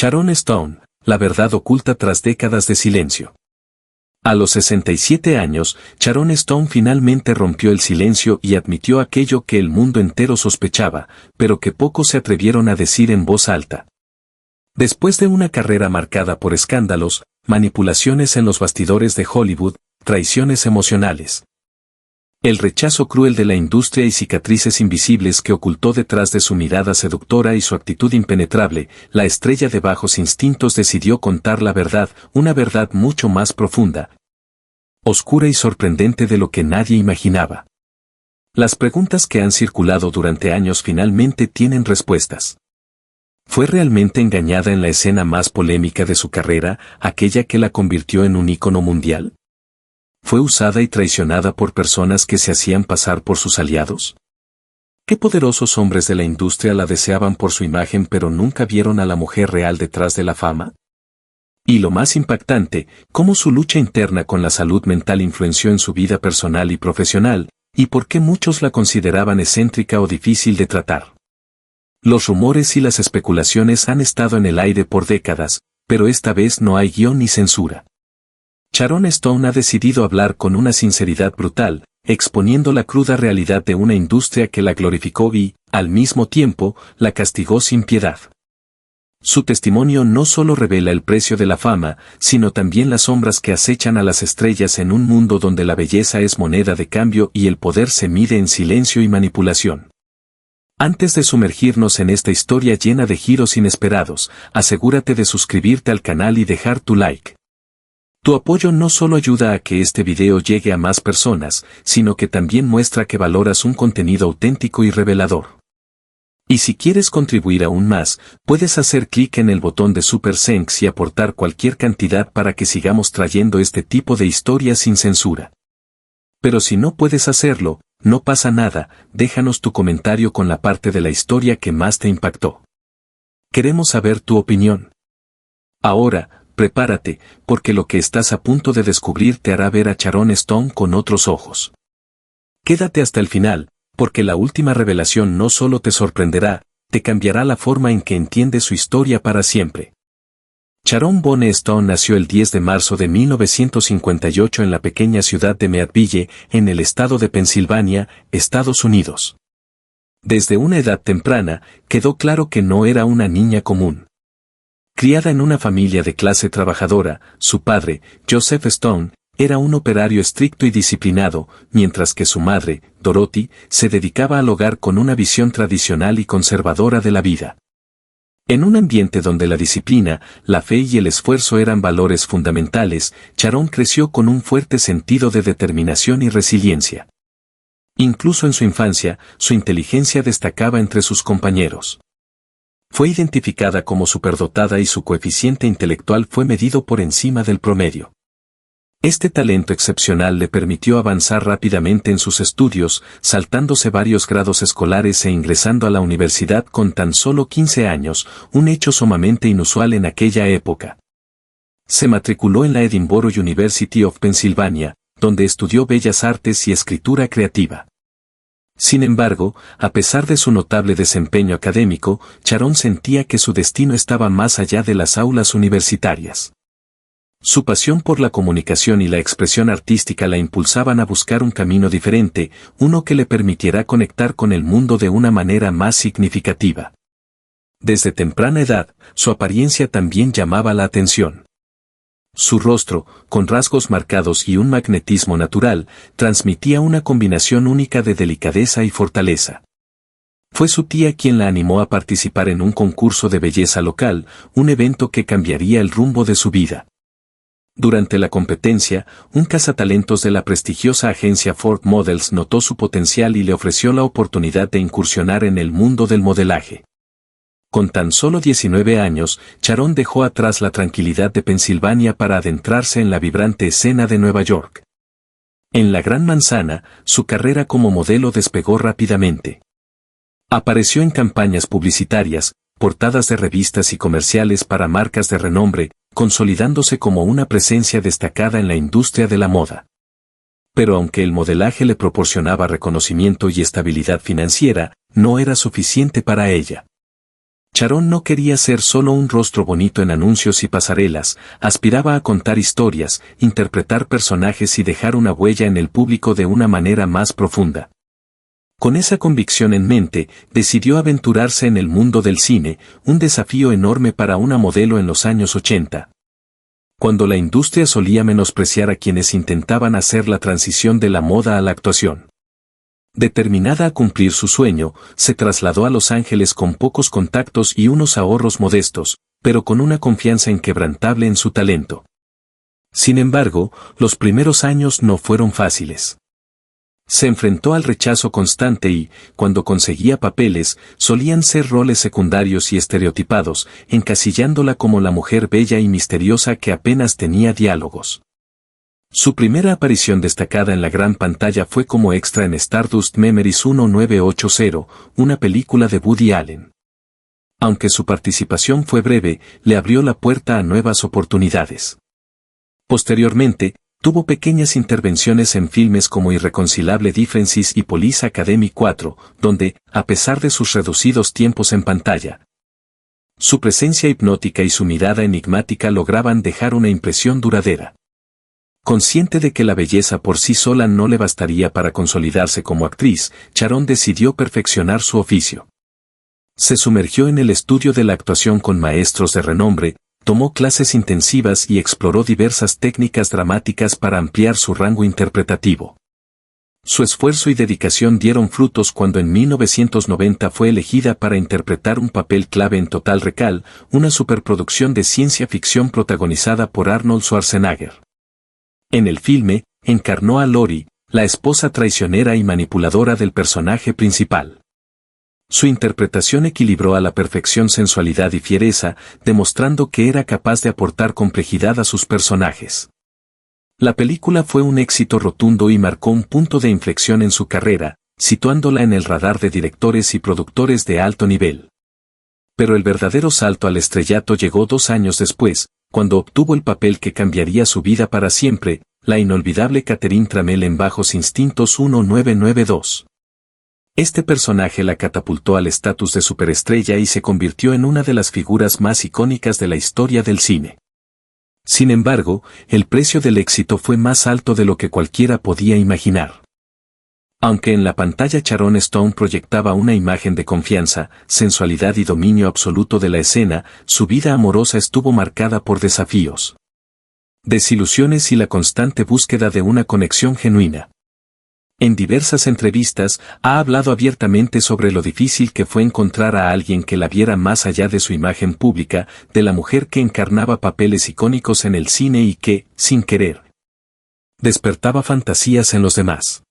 Sharon Stone, la verdad oculta tras décadas de silencio. A los 67 años, Sharon Stone finalmente rompió el silencio y admitió aquello que el mundo entero sospechaba, pero que pocos se atrevieron a decir en voz alta. Después de una carrera marcada por escándalos, manipulaciones en los bastidores de Hollywood, traiciones emocionales, el rechazo cruel de la industria y cicatrices invisibles que ocultó detrás de su mirada seductora y su actitud impenetrable, la estrella de bajos instintos decidió contar la verdad, una verdad mucho más profunda, oscura y sorprendente de lo que nadie imaginaba. Las preguntas que han circulado durante años finalmente tienen respuestas. ¿Fue realmente engañada en la escena más polémica de su carrera, aquella que la convirtió en un ícono mundial? ¿Fue usada y traicionada por personas que se hacían pasar por sus aliados? ¿Qué poderosos hombres de la industria la deseaban por su imagen pero nunca vieron a la mujer real detrás de la fama? Y lo más impactante, cómo su lucha interna con la salud mental influenció en su vida personal y profesional, y por qué muchos la consideraban excéntrica o difícil de tratar. Los rumores y las especulaciones han estado en el aire por décadas, pero esta vez no hay guión ni censura. Sharon Stone ha decidido hablar con una sinceridad brutal, exponiendo la cruda realidad de una industria que la glorificó y, al mismo tiempo, la castigó sin piedad. Su testimonio no solo revela el precio de la fama, sino también las sombras que acechan a las estrellas en un mundo donde la belleza es moneda de cambio y el poder se mide en silencio y manipulación. Antes de sumergirnos en esta historia llena de giros inesperados, asegúrate de suscribirte al canal y dejar tu like. Tu apoyo no solo ayuda a que este video llegue a más personas, sino que también muestra que valoras un contenido auténtico y revelador. Y si quieres contribuir aún más, puedes hacer clic en el botón de Super Thanks y aportar cualquier cantidad para que sigamos trayendo este tipo de historias sin censura. Pero si no puedes hacerlo, no pasa nada, déjanos tu comentario con la parte de la historia que más te impactó. Queremos saber tu opinión. Ahora, prepárate, porque lo que estás a punto de descubrir te hará ver a Sharon Stone con otros ojos. Quédate hasta el final, porque la última revelación no solo te sorprenderá, te cambiará la forma en que entiendes su historia para siempre. Sharon Bonne Stone nació el 10 de marzo de 1958 en la pequeña ciudad de Meadville, en el estado de Pensilvania, Estados Unidos. Desde una edad temprana, quedó claro que no era una niña común. Criada en una familia de clase trabajadora, su padre, Joseph Stone, era un operario estricto y disciplinado, mientras que su madre, Dorothy, se dedicaba al hogar con una visión tradicional y conservadora de la vida. En un ambiente donde la disciplina, la fe y el esfuerzo eran valores fundamentales, Sharon creció con un fuerte sentido de determinación y resiliencia. Incluso en su infancia, su inteligencia destacaba entre sus compañeros. Fue identificada como superdotada y su coeficiente intelectual fue medido por encima del promedio. Este talento excepcional le permitió avanzar rápidamente en sus estudios, saltándose varios grados escolares e ingresando a la universidad con tan solo 15 años, un hecho sumamente inusual en aquella época. Se matriculó en la Edinburgh University of Pennsylvania, donde estudió Bellas Artes y Escritura Creativa. Sin embargo, a pesar de su notable desempeño académico, Sharon sentía que su destino estaba más allá de las aulas universitarias. Su pasión por la comunicación y la expresión artística la impulsaban a buscar un camino diferente, uno que le permitiera conectar con el mundo de una manera más significativa. Desde temprana edad, su apariencia también llamaba la atención. Su rostro, con rasgos marcados y un magnetismo natural, transmitía una combinación única de delicadeza y fortaleza. Fue su tía quien la animó a participar en un concurso de belleza local, un evento que cambiaría el rumbo de su vida. Durante la competencia, un cazatalentos de la prestigiosa agencia Ford Models notó su potencial y le ofreció la oportunidad de incursionar en el mundo del modelaje. Con tan solo 19 años, Sharon dejó atrás la tranquilidad de Pensilvania para adentrarse en la vibrante escena de Nueva York. En la Gran Manzana, su carrera como modelo despegó rápidamente. Apareció en campañas publicitarias, portadas de revistas y comerciales para marcas de renombre, consolidándose como una presencia destacada en la industria de la moda. Pero aunque el modelaje le proporcionaba reconocimiento y estabilidad financiera, no era suficiente para ella. Sharon no quería ser solo un rostro bonito en anuncios y pasarelas, aspiraba a contar historias, interpretar personajes y dejar una huella en el público de una manera más profunda. Con esa convicción en mente, decidió aventurarse en el mundo del cine, un desafío enorme para una modelo en los años 80. Cuando la industria solía menospreciar a quienes intentaban hacer la transición de la moda a la actuación. Determinada a cumplir su sueño, se trasladó a Los Ángeles con pocos contactos y unos ahorros modestos, pero con una confianza inquebrantable en su talento. Sin embargo, los primeros años no fueron fáciles. Se enfrentó al rechazo constante y, cuando conseguía papeles, solían ser roles secundarios y estereotipados, encasillándola como la mujer bella y misteriosa que apenas tenía diálogos. Su primera aparición destacada en la gran pantalla fue como extra en Stardust Memories 1980, una película de Woody Allen. Aunque su participación fue breve, le abrió la puerta a nuevas oportunidades. Posteriormente, tuvo pequeñas intervenciones en filmes como Irreconcilable Differences y Police Academy 4, donde, a pesar de sus reducidos tiempos en pantalla, su presencia hipnótica y su mirada enigmática lograban dejar una impresión duradera. Consciente de que la belleza por sí sola no le bastaría para consolidarse como actriz, Sharon decidió perfeccionar su oficio. Se sumergió en el estudio de la actuación con maestros de renombre, tomó clases intensivas y exploró diversas técnicas dramáticas para ampliar su rango interpretativo. Su esfuerzo y dedicación dieron frutos cuando en 1990 fue elegida para interpretar un papel clave en Total Recall, una superproducción de ciencia ficción protagonizada por Arnold Schwarzenegger. En el filme, encarnó a Lori, la esposa traicionera y manipuladora del personaje principal. Su interpretación equilibró a la perfección sensualidad y fiereza, demostrando que era capaz de aportar complejidad a sus personajes. La película fue un éxito rotundo y marcó un punto de inflexión en su carrera, situándola en el radar de directores y productores de alto nivel. Pero el verdadero salto al estrellato llegó 2 años después, cuando obtuvo el papel que cambiaría su vida para siempre, la inolvidable Catherine Tramell en Bajos Instintos 1992. Este personaje la catapultó al estatus de superestrella y se convirtió en una de las figuras más icónicas de la historia del cine. Sin embargo, el precio del éxito fue más alto de lo que cualquiera podía imaginar. Aunque en la pantalla Sharon Stone proyectaba una imagen de confianza, sensualidad y dominio absoluto de la escena, su vida amorosa estuvo marcada por desafíos, desilusiones y la constante búsqueda de una conexión genuina. En diversas entrevistas, ha hablado abiertamente sobre lo difícil que fue encontrar a alguien que la viera más allá de su imagen pública, de la mujer que encarnaba papeles icónicos en el cine y que, sin querer, despertaba fantasías en los demás.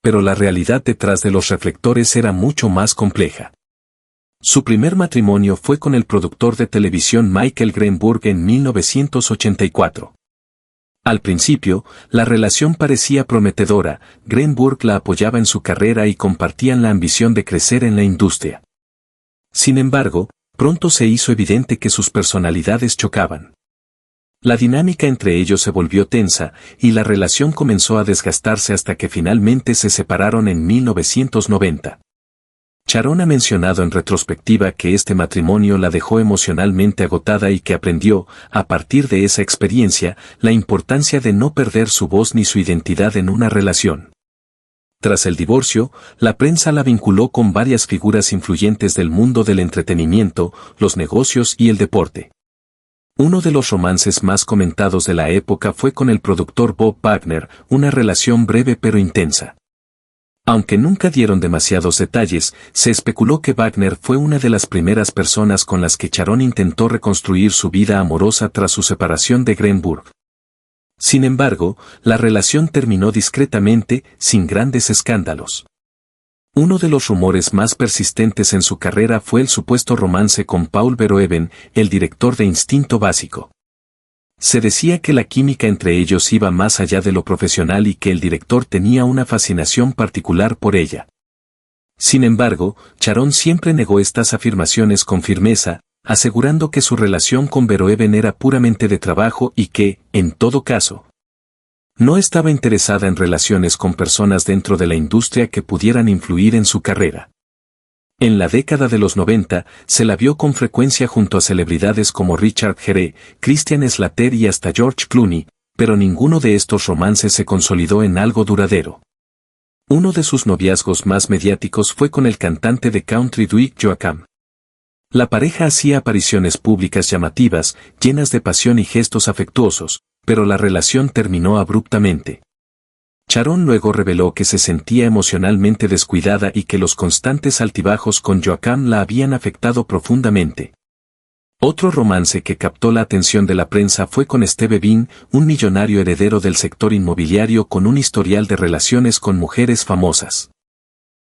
Pero la realidad detrás de los reflectores era mucho más compleja. Su primer matrimonio fue con el productor de televisión Michael Greenburg en 1984. Al principio, la relación parecía prometedora, Greenburg la apoyaba en su carrera y compartían la ambición de crecer en la industria. Sin embargo, pronto se hizo evidente que sus personalidades chocaban. La dinámica entre ellos se volvió tensa, y la relación comenzó a desgastarse hasta que finalmente se separaron en 1990. Sharon ha mencionado en retrospectiva que este matrimonio la dejó emocionalmente agotada y que aprendió, a partir de esa experiencia, la importancia de no perder su voz ni su identidad en una relación. Tras el divorcio, la prensa la vinculó con varias figuras influyentes del mundo del entretenimiento, los negocios y el deporte. Uno de los romances más comentados de la época fue con el productor Bob Wagner, una relación breve pero intensa. Aunque nunca dieron demasiados detalles, se especuló que Wagner fue una de las primeras personas con las que Sharon intentó reconstruir su vida amorosa tras su separación de Greenburg. Sin embargo, la relación terminó discretamente, sin grandes escándalos. Uno de los rumores más persistentes en su carrera fue el supuesto romance con Paul Verhoeven, el director de Instinto Básico. Se decía que la química entre ellos iba más allá de lo profesional y que el director tenía una fascinación particular por ella. Sin embargo, Sharon siempre negó estas afirmaciones con firmeza, asegurando que su relación con Verhoeven era puramente de trabajo y que, en todo caso, no estaba interesada en relaciones con personas dentro de la industria que pudieran influir en su carrera. En la década de los 90, se la vio con frecuencia junto a celebridades como Richard Gere, Christian Slater y hasta George Clooney, pero ninguno de estos romances se consolidó en algo duradero. Uno de sus noviazgos más mediáticos fue con el cantante de country Dwight Yoakam. La pareja hacía apariciones públicas llamativas, llenas de pasión y gestos afectuosos, pero la relación terminó abruptamente. Sharon luego reveló que se sentía emocionalmente descuidada y que los constantes altibajos con Yoakam la habían afectado profundamente. Otro romance que captó la atención de la prensa fue con Steve Bean, un millonario heredero del sector inmobiliario con un historial de relaciones con mujeres famosas.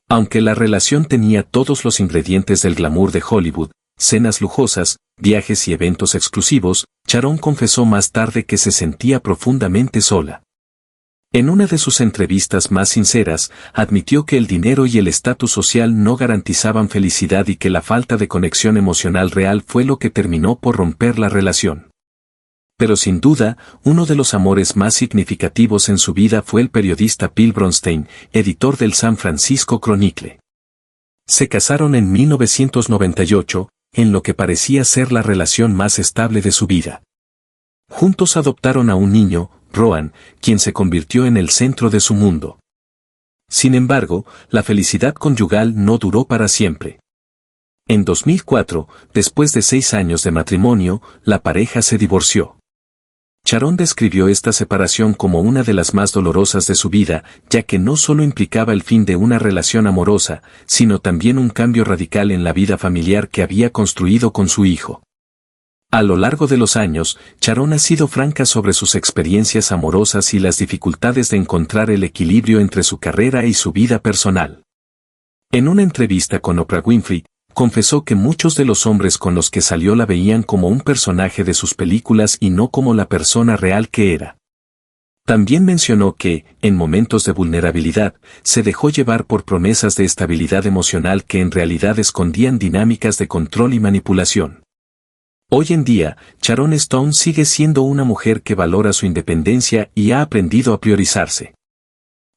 Aunque la relación tenía todos los ingredientes del glamour de Hollywood, cenas lujosas, viajes y eventos exclusivos, Sharon confesó más tarde que se sentía profundamente sola. En una de sus entrevistas más sinceras, admitió que el dinero y el estatus social no garantizaban felicidad y que la falta de conexión emocional real fue lo que terminó por romper la relación. Pero sin duda, uno de los amores más significativos en su vida fue el periodista Bill Bronstein, editor del San Francisco Chronicle. Se casaron en 1998, en lo que parecía ser la relación más estable de su vida. Juntos adoptaron a un niño, Rohan, quien se convirtió en el centro de su mundo. Sin embargo, la felicidad conyugal no duró para siempre. En 2004, después de 6 años de matrimonio, la pareja se divorció. Sharon describió esta separación como una de las más dolorosas de su vida, ya que no solo implicaba el fin de una relación amorosa, sino también un cambio radical en la vida familiar que había construido con su hijo. A lo largo de los años, Sharon ha sido franca sobre sus experiencias amorosas y las dificultades de encontrar el equilibrio entre su carrera y su vida personal. En una entrevista con Oprah Winfrey, confesó que muchos de los hombres con los que salió la veían como un personaje de sus películas y no como la persona real que era. También mencionó que, en momentos de vulnerabilidad, se dejó llevar por promesas de estabilidad emocional que en realidad escondían dinámicas de control y manipulación. Hoy en día, Sharon Stone sigue siendo una mujer que valora su independencia y ha aprendido a priorizarse.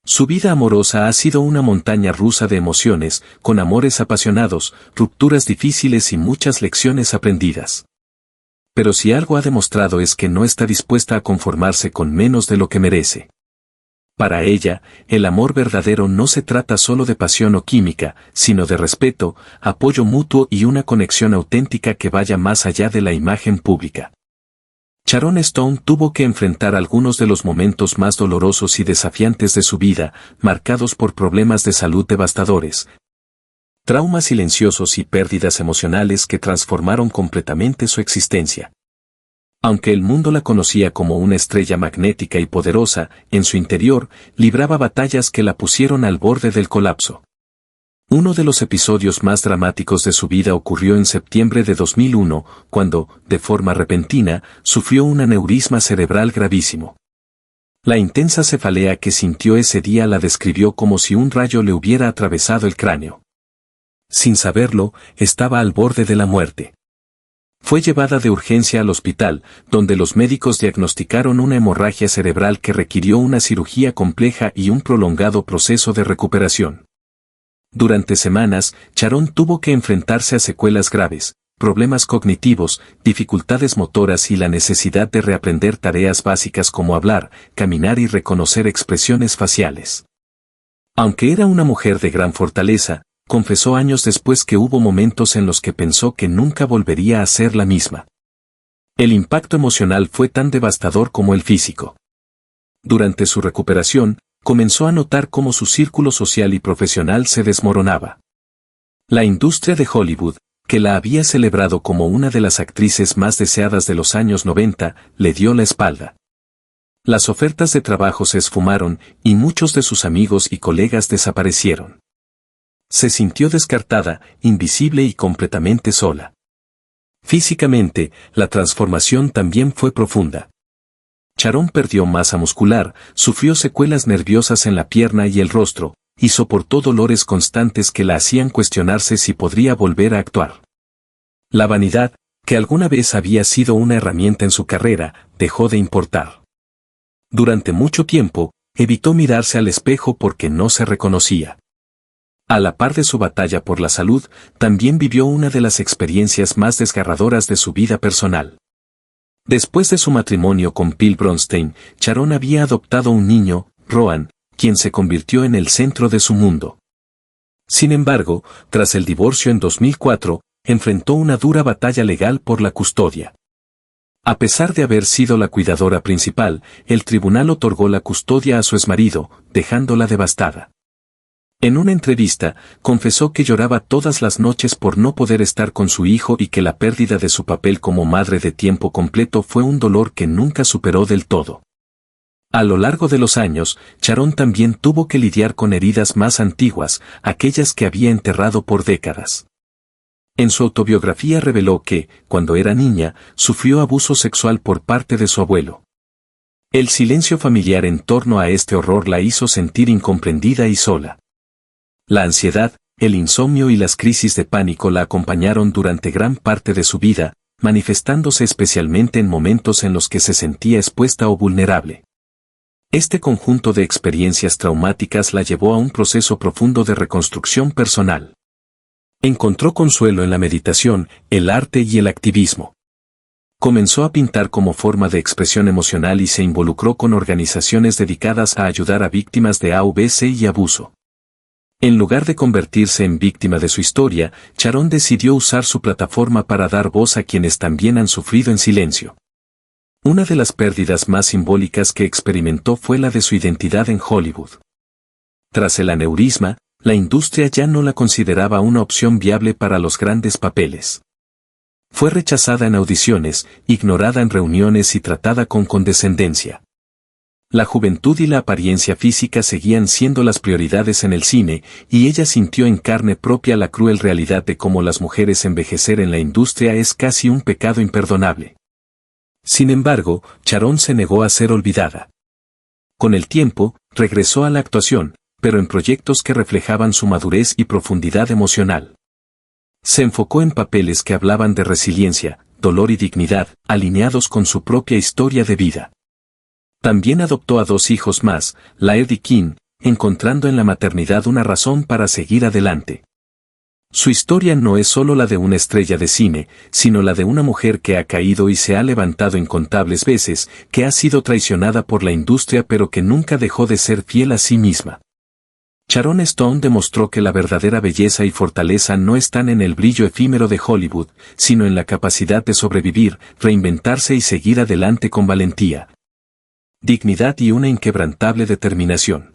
Su vida amorosa ha sido una montaña rusa de emociones, con amores apasionados, rupturas difíciles y muchas lecciones aprendidas. Pero si algo ha demostrado es que no está dispuesta a conformarse con menos de lo que merece. Para ella, el amor verdadero no se trata solo de pasión o química, sino de respeto, apoyo mutuo y una conexión auténtica que vaya más allá de la imagen pública. Sharon Stone tuvo que enfrentar algunos de los momentos más dolorosos y desafiantes de su vida, marcados por problemas de salud devastadores, traumas silenciosos y pérdidas emocionales que transformaron completamente su existencia. Aunque el mundo la conocía como una estrella magnética y poderosa, en su interior, libraba batallas que la pusieron al borde del colapso. Uno de los episodios más dramáticos de su vida ocurrió en septiembre de 2001, cuando, de forma repentina, sufrió un aneurisma cerebral gravísimo. La intensa cefalea que sintió ese día la describió como si un rayo le hubiera atravesado el cráneo. Sin saberlo, estaba al borde de la muerte. Fue llevada de urgencia al hospital, donde los médicos diagnosticaron una hemorragia cerebral que requirió una cirugía compleja y un prolongado proceso de recuperación. Durante semanas, Sharon tuvo que enfrentarse a secuelas graves, problemas cognitivos, dificultades motoras y la necesidad de reaprender tareas básicas como hablar, caminar y reconocer expresiones faciales. Aunque era una mujer de gran fortaleza, confesó años después que hubo momentos en los que pensó que nunca volvería a ser la misma. El impacto emocional fue tan devastador como el físico. Durante su recuperación, comenzó a notar cómo su círculo social y profesional se desmoronaba. La industria de Hollywood, que la había celebrado como una de las actrices más deseadas de los años 90, le dio la espalda. Las ofertas de trabajo se esfumaron y muchos de sus amigos y colegas desaparecieron. Se sintió descartada, invisible y completamente sola. Físicamente, la transformación también fue profunda. Sharon perdió masa muscular, sufrió secuelas nerviosas en la pierna y el rostro, y soportó dolores constantes que la hacían cuestionarse si podría volver a actuar. La vanidad, que alguna vez había sido una herramienta en su carrera, dejó de importar. Durante mucho tiempo, evitó mirarse al espejo porque no se reconocía. A la par de su batalla por la salud, también vivió una de las experiencias más desgarradoras de su vida personal. Después de su matrimonio con Pil Bronstein, Sharon había adoptado un niño, Rohan, quien se convirtió en el centro de su mundo. Sin embargo, tras el divorcio en 2004, enfrentó una dura batalla legal por la custodia. A pesar de haber sido la cuidadora principal, el tribunal otorgó la custodia a su exmarido, dejándola devastada. En una entrevista, confesó que lloraba todas las noches por no poder estar con su hijo y que la pérdida de su papel como madre de tiempo completo fue un dolor que nunca superó del todo. A lo largo de los años, Sharon también tuvo que lidiar con heridas más antiguas, aquellas que había enterrado por décadas. En su autobiografía reveló que, cuando era niña, sufrió abuso sexual por parte de su abuelo. El silencio familiar en torno a este horror la hizo sentir incomprendida y sola. La ansiedad, el insomnio y las crisis de pánico la acompañaron durante gran parte de su vida, manifestándose especialmente en momentos en los que se sentía expuesta o vulnerable. Este conjunto de experiencias traumáticas la llevó a un proceso profundo de reconstrucción personal. Encontró consuelo en la meditación, el arte y el activismo. Comenzó a pintar como forma de expresión emocional y se involucró con organizaciones dedicadas a ayudar a víctimas de AVC y abuso. En lugar de convertirse en víctima de su historia, Sharon decidió usar su plataforma para dar voz a quienes también han sufrido en silencio. Una de las pérdidas más simbólicas que experimentó fue la de su identidad en Hollywood. Tras el aneurisma, la industria ya no la consideraba una opción viable para los grandes papeles. Fue rechazada en audiciones, ignorada en reuniones y tratada con condescendencia. La juventud y la apariencia física seguían siendo las prioridades en el cine, y ella sintió en carne propia la cruel realidad de cómo las mujeres envejecer en la industria es casi un pecado imperdonable. Sin embargo, Sharon se negó a ser olvidada. Con el tiempo, regresó a la actuación, pero en proyectos que reflejaban su madurez y profundidad emocional. Se enfocó en papeles que hablaban de resiliencia, dolor y dignidad, alineados con su propia historia de vida. También adoptó a 2 hijos más, Laird y King, encontrando en la maternidad una razón para seguir adelante. Su historia no es solo la de una estrella de cine, sino la de una mujer que ha caído y se ha levantado incontables veces, que ha sido traicionada por la industria pero que nunca dejó de ser fiel a sí misma. Sharon Stone demostró que la verdadera belleza y fortaleza no están en el brillo efímero de Hollywood, sino en la capacidad de sobrevivir, reinventarse y seguir adelante con valentía, dignidad y una inquebrantable determinación.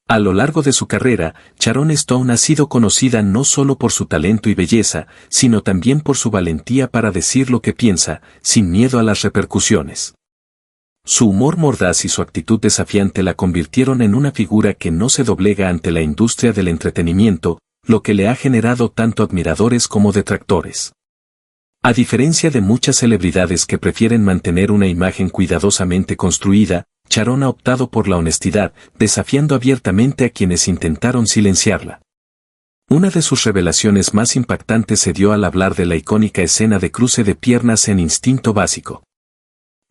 A lo largo de su carrera, Sharon Stone ha sido conocida no solo por su talento y belleza, sino también por su valentía para decir lo que piensa, sin miedo a las repercusiones. Su humor mordaz y su actitud desafiante la convirtieron en una figura que no se doblega ante la industria del entretenimiento, lo que le ha generado tanto admiradores como detractores. A diferencia de muchas celebridades que prefieren mantener una imagen cuidadosamente construida, Sharon ha optado por la honestidad, desafiando abiertamente a quienes intentaron silenciarla. Una de sus revelaciones más impactantes se dio al hablar de la icónica escena de cruce de piernas en Instinto Básico.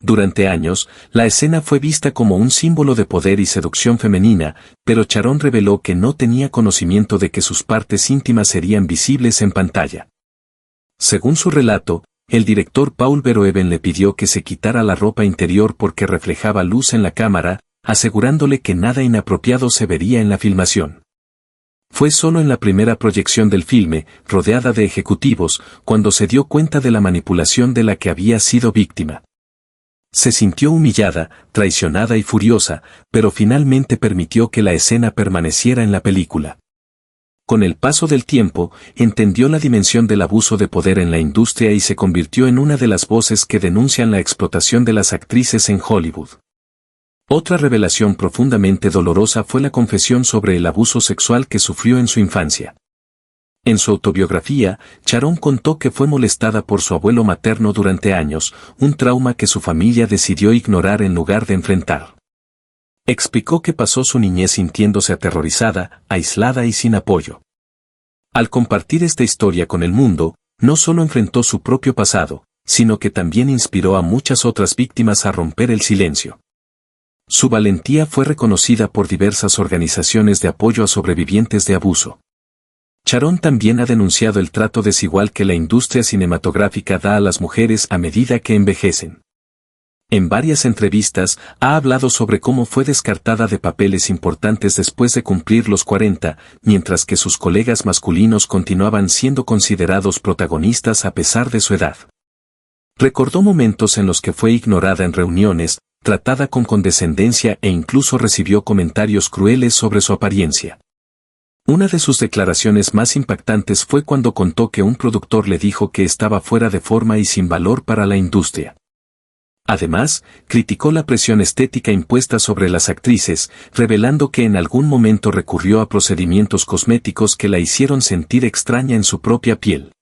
Durante años, la escena fue vista como un símbolo de poder y seducción femenina, pero Sharon reveló que no tenía conocimiento de que sus partes íntimas serían visibles en pantalla. Según su relato, el director Paul Verhoeven le pidió que se quitara la ropa interior porque reflejaba luz en la cámara, asegurándole que nada inapropiado se vería en la filmación. Fue solo en la primera proyección del filme, rodeada de ejecutivos, cuando se dio cuenta de la manipulación de la que había sido víctima. Se sintió humillada, traicionada y furiosa, pero finalmente permitió que la escena permaneciera en la película. Con el paso del tiempo, entendió la dimensión del abuso de poder en la industria y se convirtió en una de las voces que denuncian la explotación de las actrices en Hollywood. Otra revelación profundamente dolorosa fue la confesión sobre el abuso sexual que sufrió en su infancia. En su autobiografía, Sharon contó que fue molestada por su abuelo materno durante años, un trauma que su familia decidió ignorar en lugar de enfrentar. Explicó que pasó su niñez sintiéndose aterrorizada, aislada y sin apoyo. Al compartir esta historia con el mundo, no solo enfrentó su propio pasado, sino que también inspiró a muchas otras víctimas a romper el silencio. Su valentía fue reconocida por diversas organizaciones de apoyo a sobrevivientes de abuso. Sharon también ha denunciado el trato desigual que la industria cinematográfica da a las mujeres a medida que envejecen. En varias entrevistas, ha hablado sobre cómo fue descartada de papeles importantes después de cumplir los 40, mientras que sus colegas masculinos continuaban siendo considerados protagonistas a pesar de su edad. Recordó momentos en los que fue ignorada en reuniones, tratada con condescendencia e incluso recibió comentarios crueles sobre su apariencia. Una de sus declaraciones más impactantes fue cuando contó que un productor le dijo que estaba fuera de forma y sin valor para la industria. Además, criticó la presión estética impuesta sobre las actrices, revelando que en algún momento recurrió a procedimientos cosméticos que la hicieron sentir extraña en su propia piel.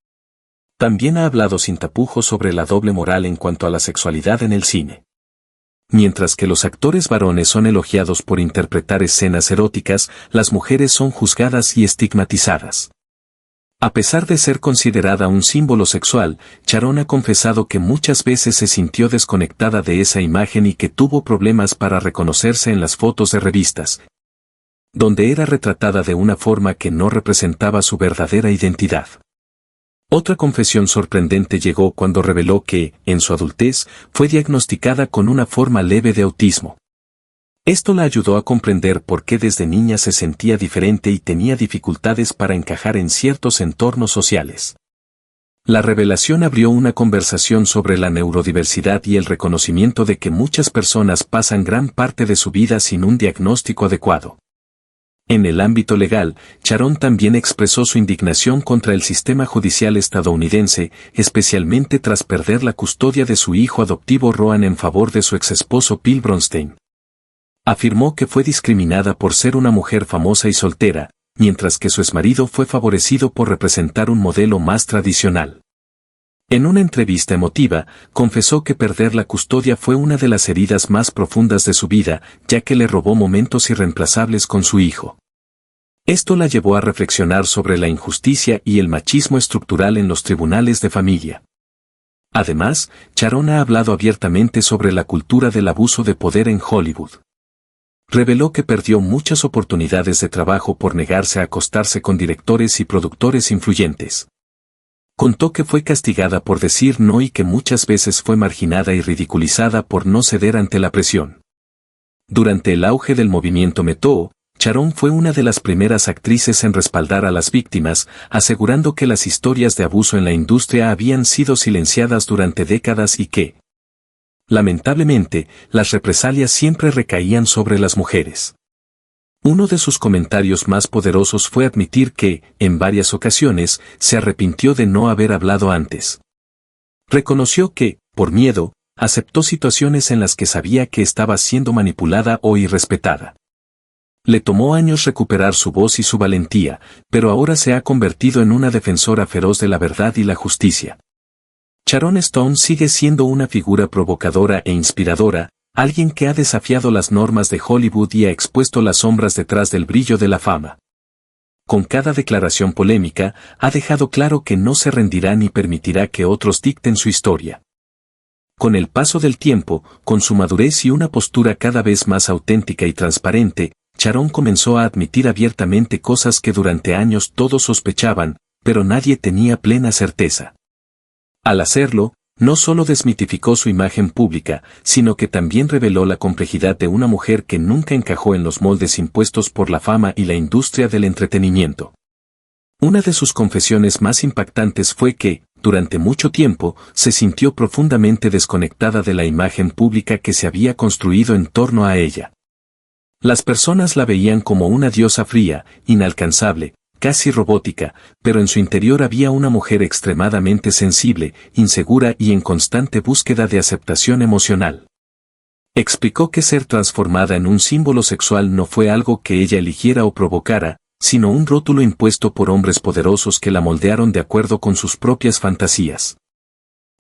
También ha hablado sin tapujos sobre la doble moral en cuanto a la sexualidad en el cine. Mientras que los actores varones son elogiados por interpretar escenas eróticas, las mujeres son juzgadas y estigmatizadas. A pesar de ser considerada un símbolo sexual, Sharon ha confesado que muchas veces se sintió desconectada de esa imagen y que tuvo problemas para reconocerse en las fotos de revistas, donde era retratada de una forma que no representaba su verdadera identidad. Otra confesión sorprendente llegó cuando reveló que, en su adultez, fue diagnosticada con una forma leve de autismo. Esto la ayudó a comprender por qué desde niña se sentía diferente y tenía dificultades para encajar en ciertos entornos sociales. La revelación abrió una conversación sobre la neurodiversidad y el reconocimiento de que muchas personas pasan gran parte de su vida sin un diagnóstico adecuado. En el ámbito legal, Sharon también expresó su indignación contra el sistema judicial estadounidense, especialmente tras perder la custodia de su hijo adoptivo Rohan en favor de su exesposo Bill Bronstein. Afirmó que fue discriminada por ser una mujer famosa y soltera, mientras que su exmarido fue favorecido por representar un modelo más tradicional. En una entrevista emotiva, confesó que perder la custodia fue una de las heridas más profundas de su vida, ya que le robó momentos irreemplazables con su hijo. Esto la llevó a reflexionar sobre la injusticia y el machismo estructural en los tribunales de familia. Además, Sharon ha hablado abiertamente sobre la cultura del abuso de poder en Hollywood. Reveló que perdió muchas oportunidades de trabajo por negarse a acostarse con directores y productores influyentes. Contó que fue castigada por decir no y que muchas veces fue marginada y ridiculizada por no ceder ante la presión. Durante el auge del movimiento Me Too, Sharon fue una de las primeras actrices en respaldar a las víctimas, asegurando que las historias de abuso en la industria habían sido silenciadas durante décadas y que, lamentablemente, las represalias siempre recaían sobre las mujeres. Uno de sus comentarios más poderosos fue admitir que, en varias ocasiones, se arrepintió de no haber hablado antes. Reconoció que, por miedo, aceptó situaciones en las que sabía que estaba siendo manipulada o irrespetada. Le tomó años recuperar su voz y su valentía, pero ahora se ha convertido en una defensora feroz de la verdad y la justicia. Sharon Stone sigue siendo una figura provocadora e inspiradora, alguien que ha desafiado las normas de Hollywood y ha expuesto las sombras detrás del brillo de la fama. Con cada declaración polémica, ha dejado claro que no se rendirá ni permitirá que otros dicten su historia. Con el paso del tiempo, con su madurez y una postura cada vez más auténtica y transparente, Sharon comenzó a admitir abiertamente cosas que durante años todos sospechaban, pero nadie tenía plena certeza. Al hacerlo, no solo desmitificó su imagen pública, sino que también reveló la complejidad de una mujer que nunca encajó en los moldes impuestos por la fama y la industria del entretenimiento. Una de sus confesiones más impactantes fue que, durante mucho tiempo, se sintió profundamente desconectada de la imagen pública que se había construido en torno a ella. Las personas la veían como una diosa fría, inalcanzable, casi robótica, pero en su interior había una mujer extremadamente sensible, insegura y en constante búsqueda de aceptación emocional. Explicó que ser transformada en un símbolo sexual no fue algo que ella eligiera o provocara, sino un rótulo impuesto por hombres poderosos que la moldearon de acuerdo con sus propias fantasías.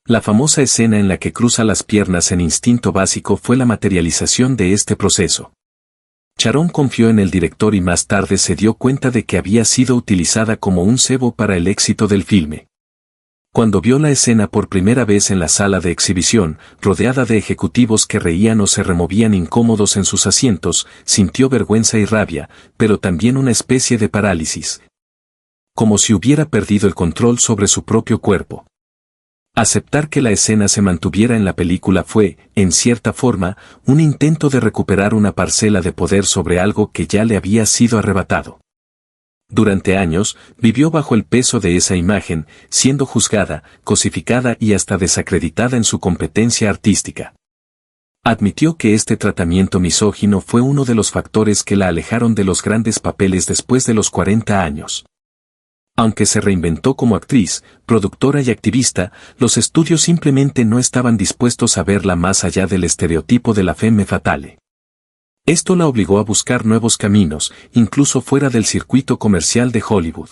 La famosa escena en la que cruza las piernas en instinto básico fue la materialización de este proceso. Sharon confió en el director y más tarde se dio cuenta de que había sido utilizada como un cebo para el éxito del filme. Cuando vio la escena por primera vez en la sala de exhibición, rodeada de ejecutivos que reían o se removían incómodos en sus asientos, sintió vergüenza y rabia, pero también una especie de parálisis. como si hubiera perdido el control sobre su propio cuerpo. Aceptar que la escena se mantuviera en la película fue, en cierta forma, un intento de recuperar una parcela de poder sobre algo que ya le había sido arrebatado. Durante años, vivió bajo el peso de esa imagen, siendo juzgada, cosificada y hasta desacreditada en su competencia artística. Admitió que este tratamiento misógino fue uno de los factores que la alejaron de los grandes papeles después de los 40 años. Aunque se reinventó como actriz, productora y activista, los estudios simplemente no estaban dispuestos a verla más allá del estereotipo de la femme fatale. Esto la obligó a buscar nuevos caminos, incluso fuera del circuito comercial de Hollywood.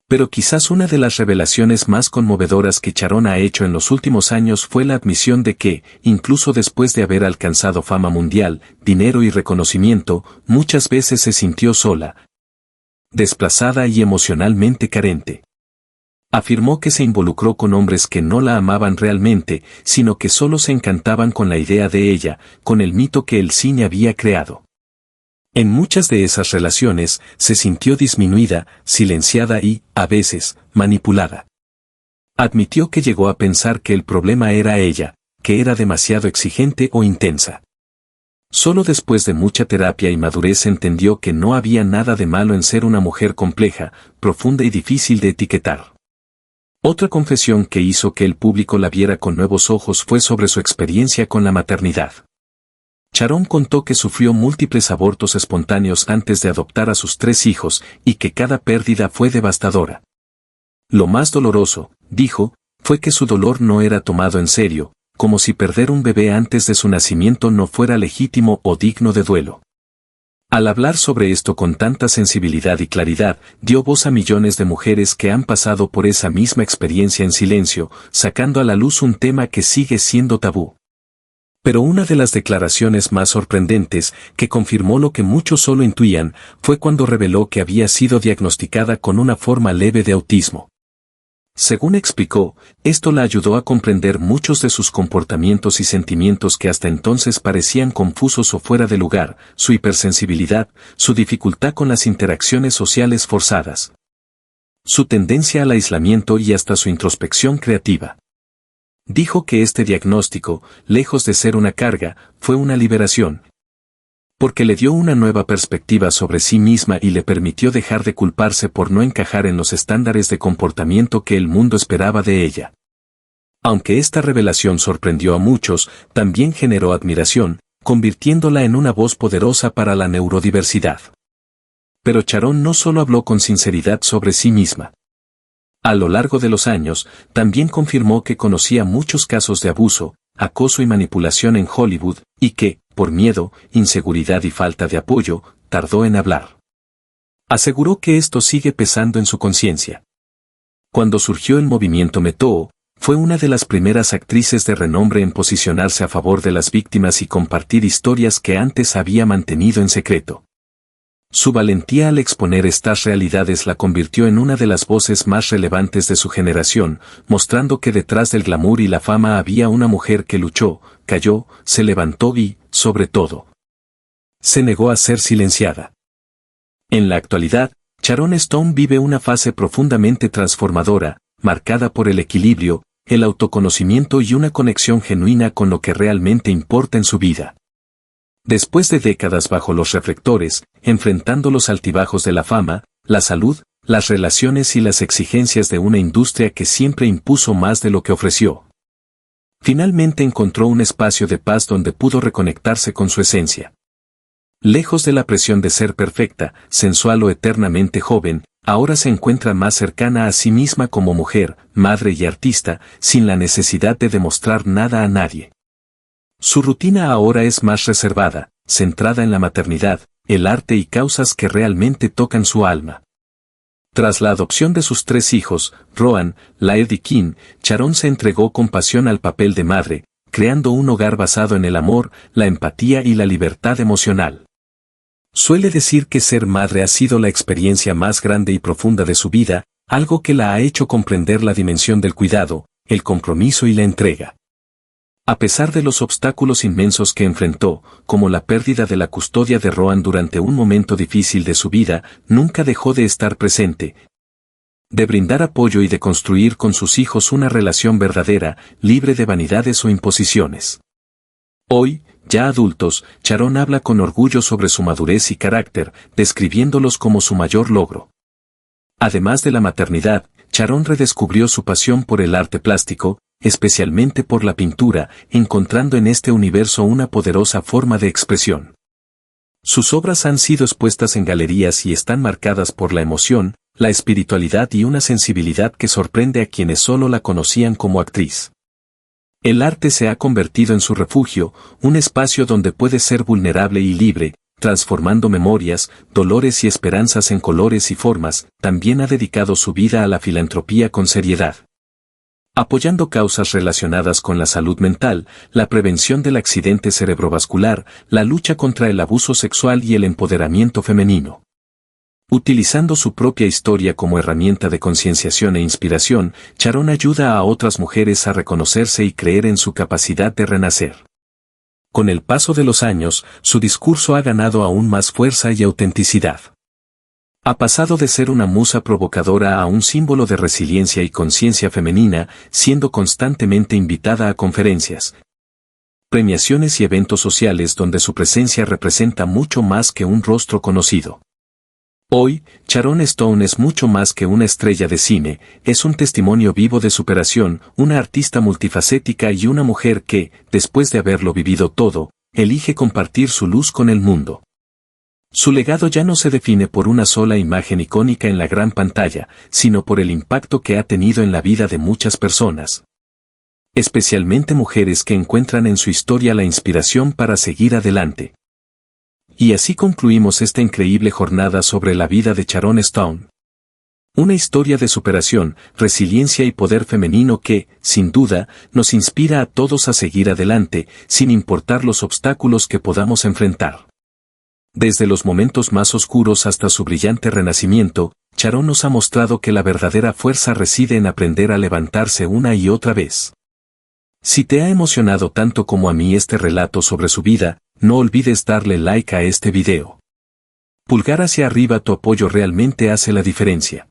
Pero quizás una de las revelaciones más conmovedoras que Sharon ha hecho en los últimos años fue la admisión de que, incluso después de haber alcanzado fama mundial, dinero y reconocimiento, muchas veces se sintió sola, desplazada y emocionalmente carente. Afirmó que se involucró con hombres que no la amaban realmente, sino que solo se encantaban con la idea de ella, con el mito que el cine había creado. En muchas de esas relaciones, se sintió disminuida, silenciada y, a veces, manipulada. Admitió que llegó a pensar que el problema era ella, que era demasiado exigente o intensa. Solo después de mucha terapia y madurez entendió que no había nada de malo en ser una mujer compleja, profunda y difícil de etiquetar. Otra confesión que hizo que el público la viera con nuevos ojos fue sobre su experiencia con la maternidad. Sharon contó que sufrió múltiples abortos espontáneos antes de adoptar a sus 3 hijos y que cada pérdida fue devastadora. Lo más doloroso, dijo, fue que su dolor no era tomado en serio, como si perder un bebé antes de su nacimiento no fuera legítimo o digno de duelo. Al hablar sobre esto con tanta sensibilidad y claridad, dio voz a millones de mujeres que han pasado por esa misma experiencia en silencio, sacando a la luz un tema que sigue siendo tabú. Pero una de las declaraciones más sorprendentes, que confirmó lo que muchos solo intuían, fue cuando reveló que había sido diagnosticada con una forma leve de autismo. Según explicó, esto la ayudó a comprender muchos de sus comportamientos y sentimientos que hasta entonces parecían confusos o fuera de lugar, su hipersensibilidad, su dificultad con las interacciones sociales forzadas, su tendencia al aislamiento y hasta su introspección creativa. Dijo que este diagnóstico, lejos de ser una carga, fue una liberación, porque le dio una nueva perspectiva sobre sí misma y le permitió dejar de culparse por no encajar en los estándares de comportamiento que el mundo esperaba de ella. Aunque esta revelación sorprendió a muchos, también generó admiración, convirtiéndola en una voz poderosa para la neurodiversidad. Pero Sharon no solo habló con sinceridad sobre sí misma. A lo largo de los años, también confirmó que conocía muchos casos de abuso, acoso y manipulación en Hollywood, y que, por miedo, inseguridad y falta de apoyo, tardó en hablar. Aseguró que esto sigue pesando en su conciencia. Cuando surgió el movimiento MeToo, fue una de las primeras actrices de renombre en posicionarse a favor de las víctimas y compartir historias que antes había mantenido en secreto. Su valentía al exponer estas realidades la convirtió en una de las voces más relevantes de su generación, mostrando que detrás del glamour y la fama había una mujer que luchó, cayó, se levantó y, sobre todo, se negó a ser silenciada. En la actualidad, Sharon Stone vive una fase profundamente transformadora, marcada por el equilibrio, el autoconocimiento y una conexión genuina con lo que realmente importa en su vida. Después de décadas bajo los reflectores, enfrentando los altibajos de la fama, la salud, las relaciones y las exigencias de una industria que siempre impuso más de lo que ofreció, finalmente encontró un espacio de paz donde pudo reconectarse con su esencia. Lejos de la presión de ser perfecta, sensual o eternamente joven, ahora se encuentra más cercana a sí misma como mujer, madre y artista, sin la necesidad de demostrar nada a nadie. Su rutina ahora es más reservada, centrada en la maternidad, el arte y causas que realmente tocan su alma. Tras la adopción de sus 3 hijos, Rohan, Laird y Kim, Sharon se entregó con pasión al papel de madre, creando un hogar basado en el amor, la empatía y la libertad emocional. Suele decir que ser madre ha sido la experiencia más grande y profunda de su vida, algo que la ha hecho comprender la dimensión del cuidado, el compromiso y la entrega. A pesar de los obstáculos inmensos que enfrentó, como la pérdida de la custodia de Rohan durante un momento difícil de su vida, nunca dejó de estar presente, De brindar apoyo y de construir con sus hijos una relación verdadera, libre de vanidades o imposiciones. Hoy, ya adultos, Sharon habla con orgullo sobre su madurez y carácter, describiéndolos como su mayor logro. Además de la maternidad, Sharon redescubrió su pasión por el arte plástico, especialmente por la pintura, encontrando en este universo una poderosa forma de expresión. Sus obras han sido expuestas en galerías y están marcadas por la emoción, la espiritualidad y una sensibilidad que sorprende a quienes solo la conocían como actriz. El arte se ha convertido en su refugio, un espacio donde puede ser vulnerable y libre, transformando memorias, dolores y esperanzas en colores y formas. También ha dedicado su vida a la filantropía con seriedad, apoyando causas relacionadas con la salud mental, la prevención del accidente cerebrovascular, la lucha contra el abuso sexual y el empoderamiento femenino. Utilizando su propia historia como herramienta de concienciación e inspiración, Sharon ayuda a otras mujeres a reconocerse y creer en su capacidad de renacer. Con el paso de los años, su discurso ha ganado aún más fuerza y autenticidad. Ha pasado de ser una musa provocadora a un símbolo de resiliencia y conciencia femenina, siendo constantemente invitada a conferencias, premiaciones y eventos sociales donde su presencia representa mucho más que un rostro conocido. Hoy, Sharon Stone es mucho más que una estrella de cine, es un testimonio vivo de superación, una artista multifacética y una mujer que, después de haberlo vivido todo, elige compartir su luz con el mundo. Su legado ya no se define por una sola imagen icónica en la gran pantalla, sino por el impacto que ha tenido en la vida de muchas personas, especialmente mujeres que encuentran en su historia la inspiración para seguir adelante. Y así concluimos esta increíble jornada sobre la vida de Sharon Stone. Una historia de superación, resiliencia y poder femenino que, sin duda, nos inspira a todos a seguir adelante, sin importar los obstáculos que podamos enfrentar. Desde los momentos más oscuros hasta su brillante renacimiento, Sharon nos ha mostrado que la verdadera fuerza reside en aprender a levantarse una y otra vez. Si te ha emocionado tanto como a mí este relato sobre su vida, no olvides darle like a este video. Pulgar hacia arriba, tu apoyo realmente hace la diferencia.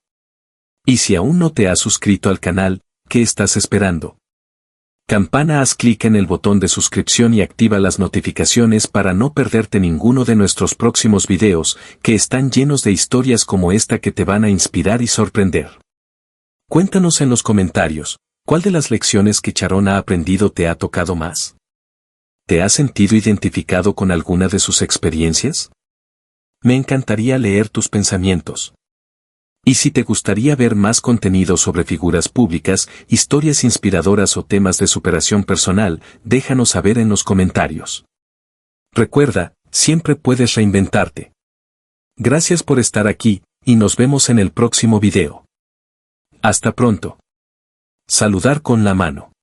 Y si aún no te has suscrito al canal, ¿qué estás esperando? Campana, haz clic en el botón de suscripción y activa las notificaciones para no perderte ninguno de nuestros próximos videos, que están llenos de historias como esta que te van a inspirar y sorprender. Cuéntanos en los comentarios, ¿cuál de las lecciones que Sharon ha aprendido te ha tocado más? ¿Te has sentido identificado con alguna de sus experiencias? Me encantaría leer tus pensamientos. Y si te gustaría ver más contenido sobre figuras públicas, historias inspiradoras o temas de superación personal, déjanos saber en los comentarios. Recuerda, siempre puedes reinventarte. Gracias por estar aquí, y nos vemos en el próximo video. Hasta pronto. Saludar con la mano.